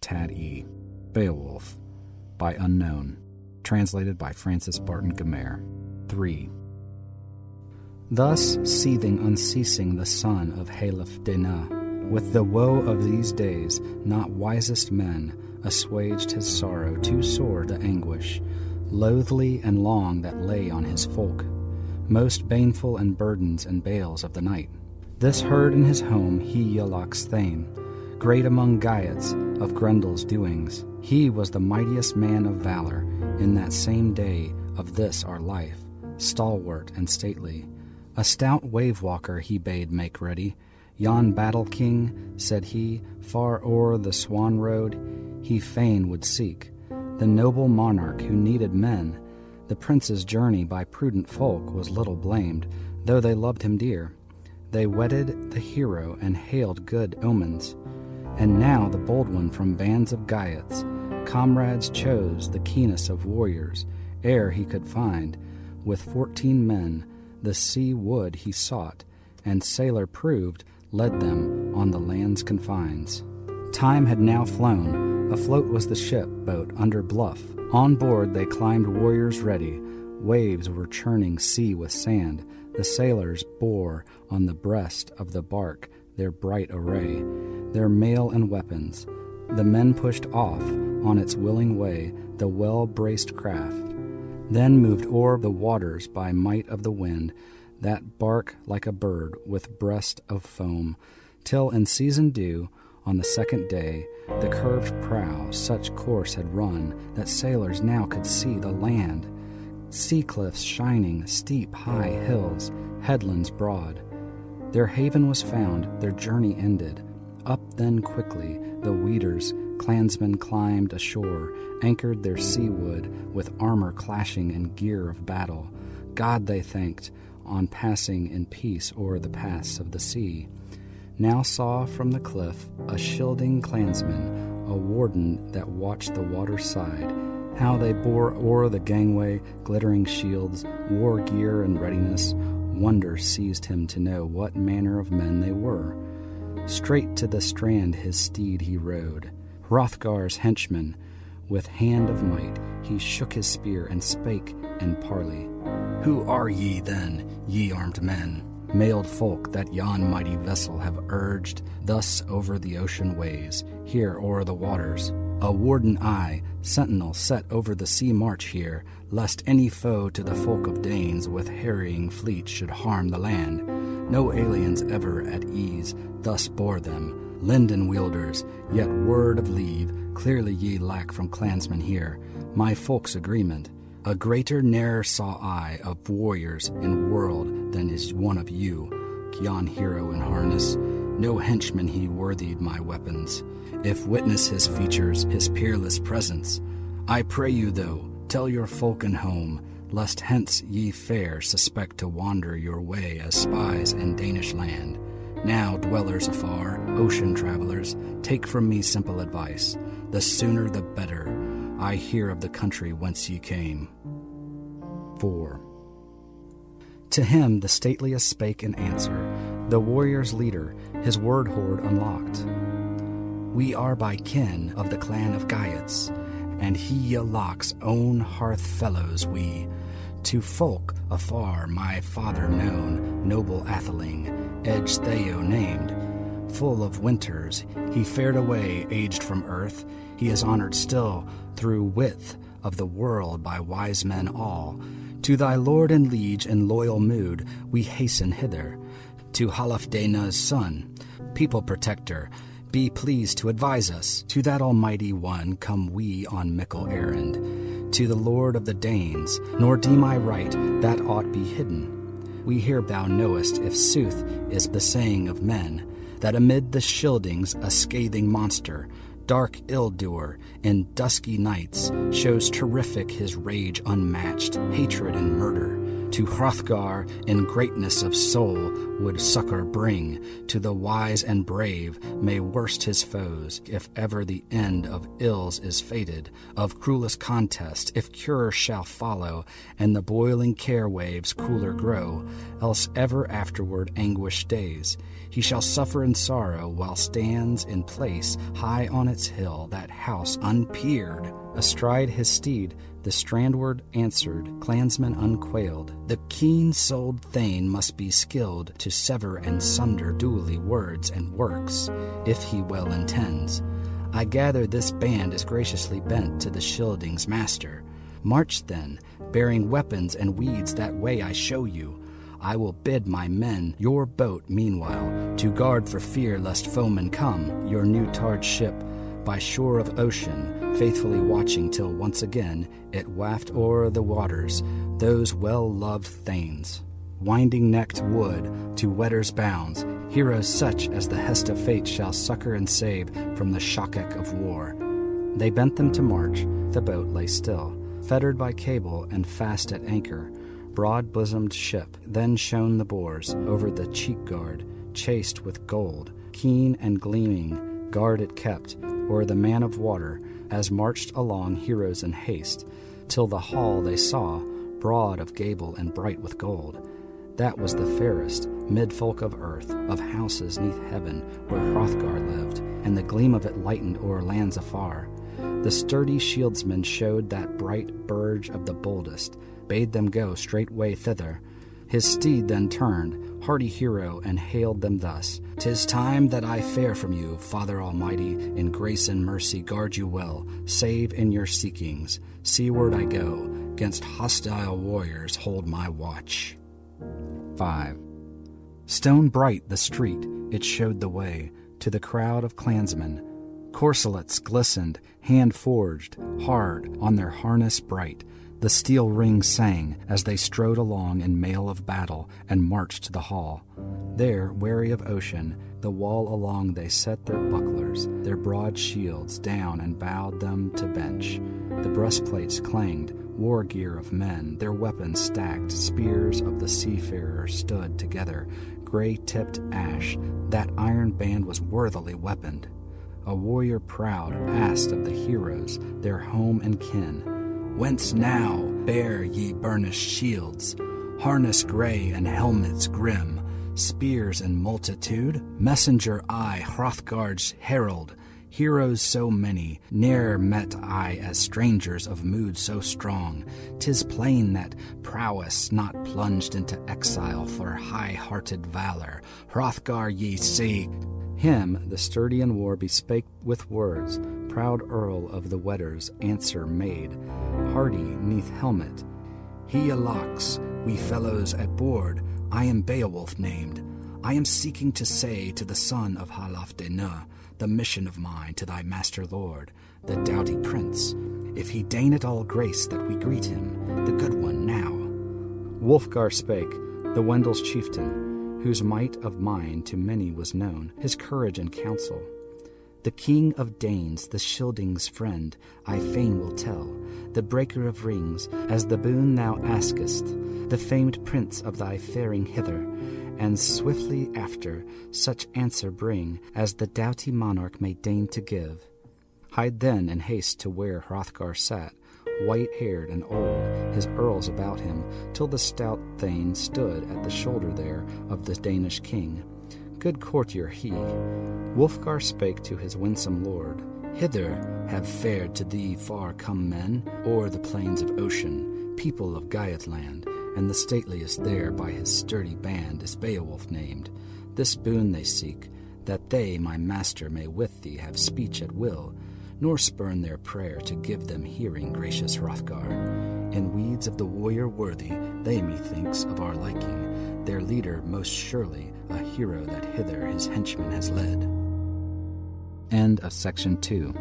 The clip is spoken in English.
Tad E. Beowulf, by Unknown. Translated by Francis Barton Gummere. 3. Thus seething unceasing the son of Halef-Dana, with the woe of these days, not wisest men assuaged his sorrow too sore to anguish, loathly and long that lay on his folk, most baneful and burdens and bales of the night. This heard in his home he Iolach's thane, great among Geats of Grendel's doings. He was the mightiest man of valor in that same day of this our life, stalwart and stately. A stout wave-walker he bade make ready. Yon battle-king, said he, far o'er the swan road, he fain would seek. The noble monarch who needed men. The prince's journey by prudent folk was little blamed, though they loved him dear. They wedded the hero and hailed good omens. And now the bold one from bands of Geats, comrades chose the keenest of warriors, ere he could find, with 14 men, the sea wood he sought, and sailor proved, led them on the land's confines. Time had now flown, afloat was the ship boat under bluff. On board they climbed warriors ready, waves were churning sea with sand. The sailors bore on the breast of the bark their bright array, their mail and weapons. The men pushed off on its willing way the well-braced craft, then moved o'er the waters by might of the wind, that bark like a bird with breast of foam, till in season due, on the second day, the curved prow such course had run that sailors now could see the land, sea cliffs shining, steep high hills, headlands broad. Their haven was found, their journey ended. Up then quickly the Weders, clansmen climbed ashore, anchored their seawood with armor clashing and gear of battle. God they thanked, on passing in peace o'er the pass of the sea. Now saw from the cliff a shielding clansman, a warden that watched the water's side, how they bore o'er the gangway glittering shields, war gear and readiness. Wonder seized him to know what manner of men they were. Straight to the strand his steed he rode, Hrothgar's henchman. With hand of might he shook his spear and spake in parley. Who are ye then, ye armed men, mailed folk that yon mighty vessel have urged thus over the ocean ways, here o'er the waters? A warden I, sentinel set over the sea march here, lest any foe to the folk of Danes with harrying fleet should harm the land. No aliens ever at ease thus bore them, linden wielders, yet word of leave clearly ye lack from clansmen here, my folk's agreement. A greater ne'er saw I of warriors in world than is one of you, yon hero in harness. No henchman he worthied my weapons, if witness his features, his peerless presence. I pray you, though, tell your folk and home, lest hence ye fare suspect to wander your way as spies in Danish land. Now, dwellers afar, ocean travelers, take from me simple advice. The sooner the better. I hear of the country whence ye came. 4. To him the stateliest spake in answer, the warrior's leader, his word hoard unlocked. We are by kin of the clan of Geats, and he Iolach's own hearth fellows we. To folk afar my father known, noble atheling, Edge-Theo named. Full of winters, he fared away, aged from earth. He is honored still through width of the world by wise men all. To thy lord and liege in loyal mood we hasten hither. To Halef-Dana's son, people protector, be pleased to advise us. To that almighty one come we on mickle errand. To the lord of the Danes, nor deem I right that aught be hidden. We hear thou knowest, if sooth is the saying of men, that amid the Scyldings a scathing monster, dark ill-doer, in dusky nights, shows terrific his rage unmatched, hatred and murder. To Hrothgar in greatness of soul would succor bring. To the wise and brave may worst his foes, if ever the end of ills is fated, of cruelest contest, if cure shall follow, and the boiling care waves cooler grow, else ever afterward anguish days. He shall suffer in sorrow while stands in place high on its hill, that house unpeered. Astride his steed, the strandward answered, clansman unquailed, the keen-souled thane must be skilled to sever and sunder duly words and works, if he well intends. I gather this band is graciously bent to the Scyldings' master. March then, bearing weapons and weeds that way I show you. I will bid my men your boat meanwhile to guard for fear lest foemen come, your new tarred ship by shore of ocean, faithfully watching till once again it waft o'er the waters those well-loved thanes. Winding-necked wood to Wedder's bounds, heroes such as the hest of fate shall succor and save from the shock of war. They bent them to march, the boat lay still, fettered by cable and fast at anchor. Broad-bosomed ship, then shone the boars over the cheek-guard, chased with gold, keen and gleaming, guard it kept, o'er the man of water, as marched along heroes in haste, till the hall they saw, broad of gable and bright with gold. That was the fairest, mid-folk of earth, of houses neath heaven, where Hrothgar lived, and the gleam of it lightened o'er lands afar. The sturdy shieldsman showed that bright burge of the boldest, bade them go straightway thither. His steed then turned, hardy hero, and hailed them thus, "'Tis time that I fare from you, Father Almighty, in grace and mercy guard you well, save in your seekings. Seaward I go, 'gainst hostile warriors hold my watch." 5. Stone bright the street, it showed the way to the crowd of clansmen. Corselets glistened, hand-forged, hard on their harness bright. The steel ring sang as they strode along in mail of battle and marched to the hall. There, wary of ocean, the wall along they set their bucklers, their broad shields down and bowed them to bench. The breastplates clanged, war gear of men, their weapons stacked, spears of the seafarers stood together, gray-tipped ash, that iron band was worthily weaponed. A warrior proud asked of the heroes, their home and kin, "Whence now bear ye burnished shields, harness gray and helmets grim, spears in multitude? Messenger I, Hrothgar's herald, heroes so many, ne'er met I as strangers of mood so strong. 'Tis plain that prowess not plunged into exile for high-hearted valor. Hrothgar ye seek." Him the sturdy in war bespake with words. Proud Earl of the Wedders answer made, hardy neath helmet, "He alocks, we fellows at board, I am Beowulf named. I am seeking to say to the son of Halafdena the mission of mine to thy master lord, the doughty prince, if he deign it all grace that we greet him, the good one now." Wulfgar spake, the Wendels' chieftain, whose might of mind to many was known, his courage and counsel. "The king of Danes, the Scyldings' friend, I fain will tell, the breaker of rings, as the boon thou askest, the famed prince of thy faring hither, and swiftly after such answer bring as the doughty monarch may deign to give." Hide then in haste to where Hrothgar sat, white-haired and old, his earls about him, till the stout thane stood at the shoulder there of the Danish king. Good courtier he. Wulfgar spake to his winsome lord, "Hither have fared to thee far-come men, o'er the plains of ocean, people of Geatland, and the stateliest there by his sturdy band is Beowulf named. This boon they seek, that they, my master, may with thee have speech at will, nor spurn their prayer to give them hearing, gracious Hrothgar. In weeds of the warrior worthy, they methinks of our liking, their leader most surely, a hero that hither his henchmen has led." End of section 2.